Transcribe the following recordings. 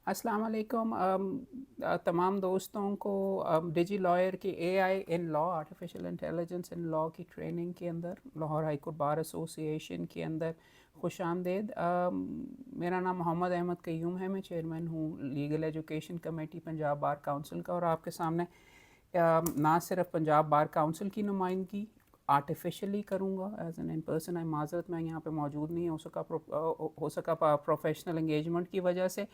अस्सलाम वालेकुम। तमाम दोस्तों को डिजी लॉयर की AI in law, artificial intelligence in law की ट्रेनिंग के अंदर Lahore high court bar association के अंदर खुश आमदेद। मेरा नाम मोहम्मद अहमद क़य्यूम है। मैं चेयरमैन हूँ legal education committee Punjab bar council का, और आपके सामने ना सिर्फ पंजाब बार काउंसिल की नुमाइंदगी आर्टिफिशियली करूँगा एज एन इन पर्सन। आई माजरत मैं यहाँ पे मौजूद नहीं हो सका प्रोफेशनल इंगेजमेंट की वजह से,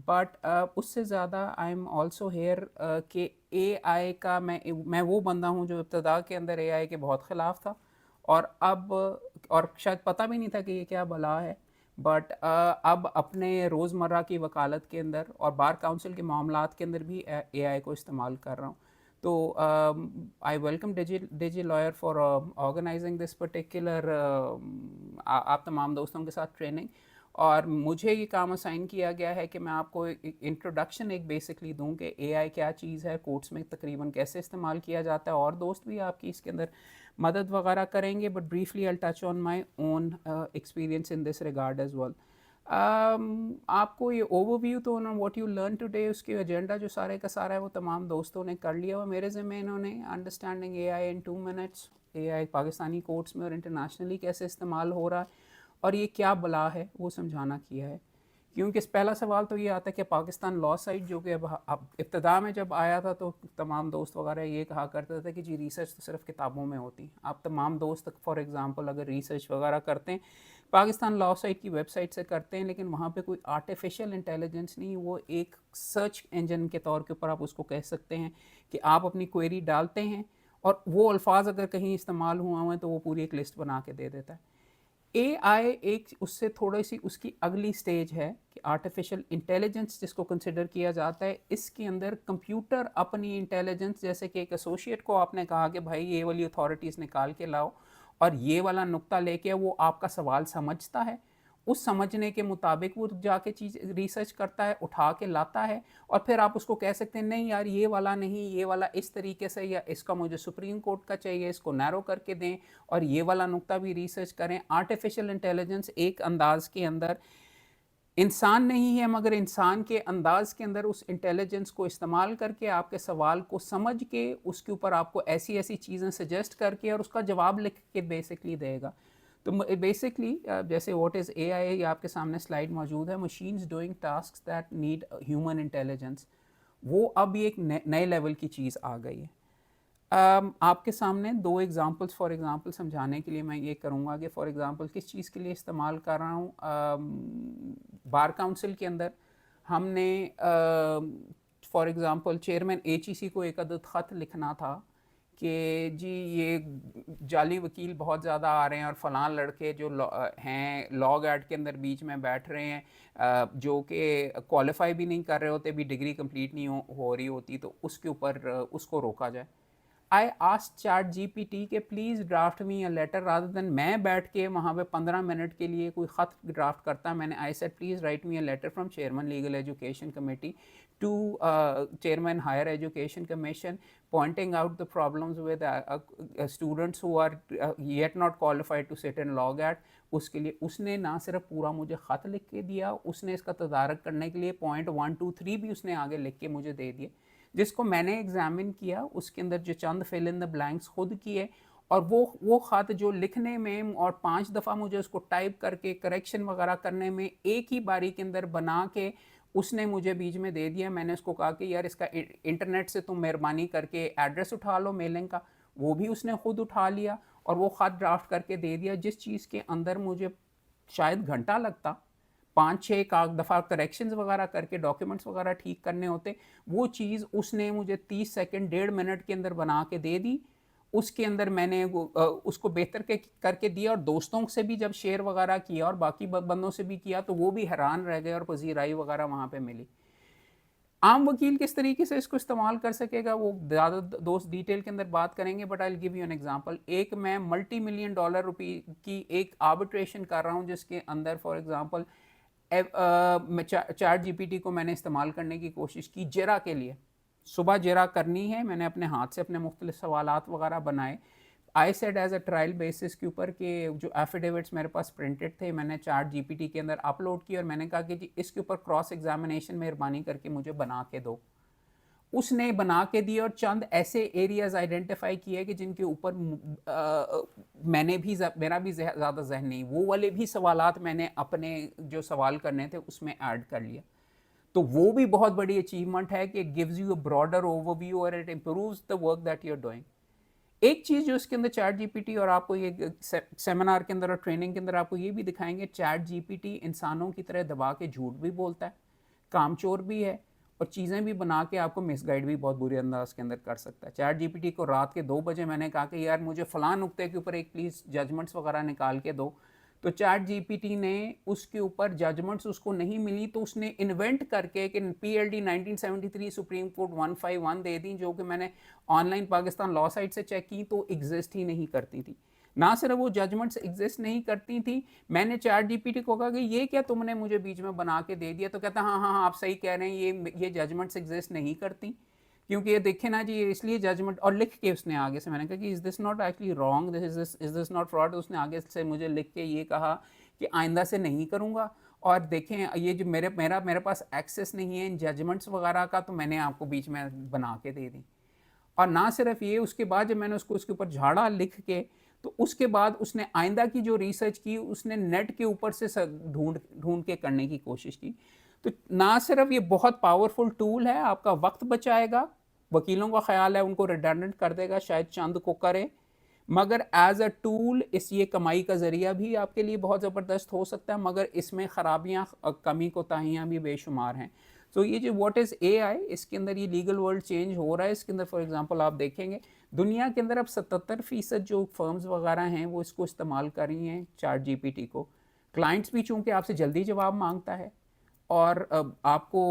बट उससे ज़्यादा आई एम ऑल्सो हेयर कि एआई का मैं वो बंदा हूँ जो इब्तदा के अंदर एआई के बहुत ख़िलाफ़ था, और अब और शायद पता भी नहीं था कि ये क्या बला है, बट अब अपने रोज़मर्रा की वकालत के अंदर और बार काउंसिल के मामलात के अंदर भी एआई को इस्तेमाल कर रहा हूँ। तो I welcome Digi Lawyer for organizing this particular आप तमाम दोस्तों के साथ ट्रेनिंग। और मुझे ये काम असाइन किया गया है कि मैं आपको इंट्रोडक्शन एक बेसिकली दूं कि एआई क्या चीज़ है, कोर्ट्स में तकरीबन कैसे इस्तेमाल किया जाता है, और दोस्त भी आपकी इसके अंदर मदद वगैरह करेंगे, but briefly I touch on my own experience in this regard as well. आपको ये ओवरव्यू तो ना व्हाट यू लर्न टुडे, उसके एजेंडा जो सारे का सारा है वो तमाम दोस्तों ने कर लिया हुआ मेरे ज़िम्मे। इन्होंने अंडरस्टैंडिंग एआई इन 2 मिनट्स, एआई पाकिस्तानी कोर्ट्स में और इंटरनेशनली कैसे इस्तेमाल हो रहा है और ये क्या बला है वो समझाना किया है। क्योंकि पहला सवाल तो ये आता है कि पाकिस्तान लॉ साइट जो कि अब इब्तदा में जब आया था तो तमाम दोस्त वगैरह ये कहा करते थे कि जी रिसर्च तो सिर्फ किताबों में होती। आप तमाम दोस्त फॉर एग्ज़ाम्पल अगर रिसर्च वगैरह करते हैं पाकिस्तान लॉ साइट की वेबसाइट से करते हैं, लेकिन वहाँ पे कोई आर्टिफिशियल इंटेलिजेंस नहीं, वो एक सर्च इंजन के तौर के ऊपर आप उसको कह सकते हैं कि आप अपनी क्वेरी डालते हैं और वो अल्फाज अगर कहीं इस्तेमाल हुआ हुआ है तो वो पूरी एक लिस्ट बना के दे देता है। एआई एक उससे थोड़ी सी उसकी अगली स्टेज है कि आर्टिफिशियल इंटेलिजेंस जिसको कंसिडर किया जाता है, इसके अंदर कंप्यूटर अपनी इंटेलिजेंस, जैसे कि एक एसोसिएट को आपने कहा कि भाई ये वाली अथॉरिटीज़ निकाल के लाओ और ये वाला नुक्ता लेके वो आपका सवाल समझता है, उस समझने के मुताबिक वो जाके चीज़ रिसर्च करता है, उठा के लाता है, और फिर आप उसको कह सकते हैं नहीं यार ये वाला नहीं, ये वाला इस तरीके से, या इसका मुझे सुप्रीम कोर्ट का चाहिए, इसको नैरो करके दें और ये वाला नुक्ता भी रिसर्च करें। आर्टिफिशियल इंटेलिजेंस एक अंदाज के अंदर इंसान नहीं है, मगर इंसान के अंदाज के अंदर उस इंटेलिजेंस को इस्तेमाल करके आपके सवाल को समझ के उसके ऊपर आपको ऐसी ऐसी चीज़ें सजेस्ट करके और उसका जवाब लिख के बेसिकली देगा। तो बेसिकली जैसे व्हाट इज़ एआई, आपके सामने स्लाइड मौजूद है, machines doing task that need human intelligence. वो अब एक नए लेवल की चीज़ आ गई है। आपके सामने दो एग्जांपल्स फॉर एग्जांपल समझाने के लिए मैं ये करूँगा कि फॉर एग्जांपल किस चीज़ के लिए इस्तेमाल कर रहा हूँ। बार काउंसिल के अंदर हमने फॉर एग्जांपल चेयरमैन एचईसी को एक अदद ख़त लिखना था कि जी ये जाली वकील बहुत ज़्यादा आ रहे हैं और फ़लाँ लड़के जो हैं लॉग एड के अंदर बीच में बैठ रहे हैं, जो कि क्वालिफाई भी नहीं कर रहे होते, भी डिग्री कंप्लीट नहीं हो रही होती, तो उसके ऊपर उसको रोका जाए। आई आस्क्ड चैट जीपीटी के please draft me a letter, rather than मैं बैठ के वहाँ पे 15 मिनट के लिए कोई ख़त ड्राफ्ट करता। मैंने I said please write me a letter from chairman legal education committee to chairman higher education commission pointing out the problems with students who are yet not qualified to sit in law GAT। उसके लिए उसने ना सिर्फ पूरा मुझे ख़त लिख के दिया, उसने इसका तदारक करने के लिए पॉइंट 1 2 3 भी उसने आगे लिख के मुझे दे दिए, जिसको मैंने एग्जामिन किया। उसके अंदर जो चंद फिल इन द ब्लैंक्स खुद किए, और वो ख़त जो लिखने में और 5 दफ़ा मुझे उसको टाइप करके करेक्शन वगैरह करने में एक ही बारी के अंदर बना के उसने मुझे बीच में दे दिया। मैंने उसको कहा कि यार इसका इंटरनेट से तुम मेहरबानी करके एड्रेस उठा लो मेलिंग का, वो भी उसने खुद उठा लिया और वो ख़त ड्राफ्ट करके दे दिया, जिस चीज़ के अंदर मुझे शायद घंटा लगता, 5-6 दफ़ा करेक्शंस वगैरह करके डॉक्यूमेंट्स वगैरह ठीक करने होते, वो चीज़ उसने मुझे 30 सेकंड 1.5 मिनट के अंदर बना के दे दी। उसके अंदर मैंने उसको बेहतर करके दिया, और दोस्तों से भी जब शेयर वगैरह किया और बाकी बंदों से भी किया तो वो भी हैरान रह गए और पजीराई वगैरह वहाँ पे मिली। आम वकील किस तरीके से इसको इस्तेमाल कर सकेगा वो ज़्यादा दोस्त डिटेल के अंदर बात करेंगे, but I will give you an example. एक मैं मल्टी मिलियन डॉलर रुपए की एक आर्बिट्रेशन कर रहा हूँ, जिसके अंदर फॉर एग्जांपल चैट जीपीटी को मैंने इस्तेमाल करने की कोशिश की जरा के लिए। सुबह जरा करनी है, मैंने अपने हाथ से अपने मुख्तलिफ सवालात वगैरह बनाए, I said as a trial basis के ऊपर कि जो एफिडेविट्स मेरे पास प्रिंटेड थे मैंने चैट जीपीटी के अंदर अपलोड किए और मैंने कहा कि जी इसके ऊपर क्रॉस एग्जामिनेशन मेहरबानी करके मुझे बना के दो। उसने बना के दिए और चंद ऐसे एरियाज आइडेंटिफाई किए कि जिनके ऊपर मैंने भी मेरा भी ज़्यादा जहन नहीं, वो वाले भी सवालात मैंने अपने जो सवाल करने थे उसमें ऐड कर लिया। तो वो भी बहुत बड़ी अचीवमेंट है कि gives you a broader overview और it improves the work that you are doing. एक चीज़ जो इसके अंदर चैट जीपीटी, और आपको ये सेमिनार के अंदर और ट्रेनिंग के अंदर आपको ये भी दिखाएंगे, चैट जीपीटी इंसानों की तरह दबा के झूठ भी बोलता है, कामचोर भी है, और चीज़ें भी बना के आपको मिसगाइड भी बहुत बुरे अंदाज के अंदर कर सकता है। चैट जीपीटी को रात के 2 बजे मैंने कहा कि यार मुझे फ़लाँ नुक्ते के ऊपर एक प्लीज़ जजमेंट्स वगैरह निकाल के दो, तो चैट जीपीटी ने उसके ऊपर जजमेंट्स उसको नहीं मिली तो उसने इन्वेंट करके कि पीएलडी 1973 सुप्रीम कोर्ट 151 दे दी, जो कि मैंने ऑनलाइन पाकिस्तान लॉ साइट से चेक की तो एग्जिस्ट ही नहीं करती थी। ना सिर्फ वो जजमेंट्स एग्जिस्ट नहीं करती थी, मैंने चैट जीपीटी को कहा कि ये क्या तुमने मुझे बीच में बना के दे दिया, तो कहता हाँ हाँ हाँ आप सही कह रहे हैं, ये जजमेंट्स एग्जिस्ट नहीं करती, क्योंकि ये देखे ना जी इसलिए जजमेंट, और लिख के उसने आगे से, मैंने कहा कि is this not actually wrong, is this not fraud, उसने आगे से मुझे लिख के ये कहा कि आइंदा से नहीं करूँगा, और देखें ये जो मेरे पास एक्सेस नहीं है इन जजमेंट्स वगैरह का, तो मैंने आपको बीच में बना के दे दी। और ना सिर्फ ये, उसके बाद जब मैंने उसको उसके ऊपर झाड़ा लिख के, तो उसके बाद उसने आइंदा की जो रिसर्च की उसने नेट के ऊपर से ढूंढ ढूंढ के करने की कोशिश की। तो ना सिर्फ ये बहुत पावरफुल टूल है, आपका वक्त बचाएगा, वकीलों का ख्याल है उनको रिडंडेंट कर देगा, शायद चंद को करे, मगर एज अ टूल इस ये कमाई का ज़रिया भी आपके लिए बहुत ज़बरदस्त हो सकता है, मगर इसमें ख़राबियाँ कमी कोताहियाँ भी बेशुमार हैं। तो ये जो व्हाट इज़ एआई, इसके अंदर ये लीगल वर्ल्ड चेंज हो रहा है। इसके अंदर फॉर एग्जांपल आप देखेंगे दुनिया के अंदर अब 77% जो फर्म्स वगैरह हैं वो इसको इस्तेमाल कर रही हैं चैट जीपीटी को। क्लाइंट्स भी चूँकि आपसे जल्दी जवाब मांगता है, और आपको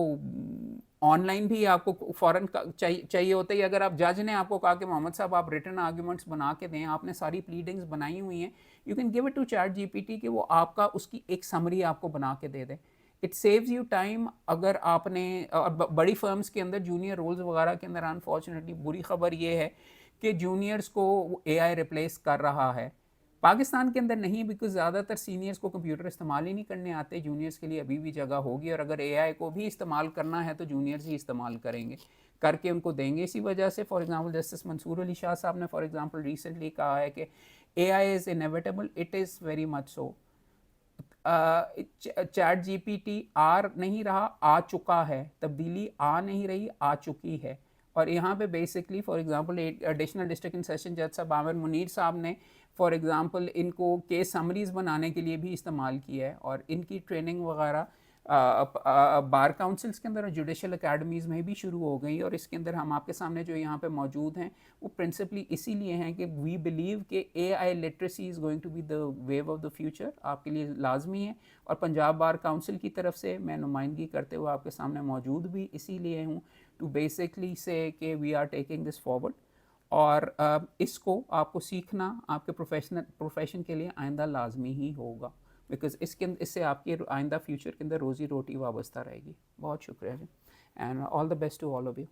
ऑनलाइन भी आपको फ़ौरन चाहिए होता है। अगर आप जज ने आपको कहा कि मोहम्मद साहब आप रिटन आर्ग्यूमेंट्स बना के दें, आपने सारी प्लीडिंग्स बनाई हुई हैं, you can give it to ChatGPT कि वो आपका उसकी एक समरी आपको बना के दे दे। It saves you time. अगर आपने बड़ी फर्म्स के अंदर जूनियर रोल्स वगैरह के अंदर अनफॉर्चुनेटली बुरी खबर ये है कि जूनियर्स को एआई रिप्लेस कर रहा है। पाकिस्तान के अंदर नहीं, बिकॉज ज़्यादातर सीनियर्स को कंप्यूटर इस्तेमाल ही नहीं करने आते। जूनियर्स के लिए अभी भी जगह होगी, और अगर एआई को भी इस्तेमाल करना है तो जूनियर्स ही इस्तेमाल करेंगे, करके उनको देंगे। इसी वजह से for example justice Mansoor Ali Shah साहब ने फॉर एग्जांपल रिसेंटली कहा है कि AI is inevitable, it is very much so. ChatGPT नहीं रहा, आ चुका है, तब्दीली आ नहीं रही, आ चुकी है। और यहाँ पे basically for example additional district in session जज साहब आमिर मुनीर साहब ने फॉर एग्जांपल इनको केस समरीज बनाने के लिए भी इस्तेमाल किया है, और इनकी ट्रेनिंग वगैरह बार काउंसिल्स के अंदर और जुडिशल अकेडमीज़ में भी शुरू हो गई। और इसके अंदर हम आपके सामने जो यहाँ पे मौजूद हैं वो प्रिंसिपली इसीलिए हैं कि वी बिलीव कि AI literacy is going to be the wave of the future, आपके लिए लाजमी है। और पंजाब बार काउंसिल की तरफ से मैं नुमाइंदगी करते हुए आपके सामने मौजूद भी इसीलिए हूँ टू बेसिकली से कि we are taking this forward, और इसको आपको सीखना आपके प्रोफेशन के लिए आइंदा लाजमी ही होगा, बिकॉज इससे आपके आइंदा फ्यूचर के अंदर रोज़ी रोटी वाबस्ता रहेगी। बहुत शुक्रिया जी, and all the best to all of you.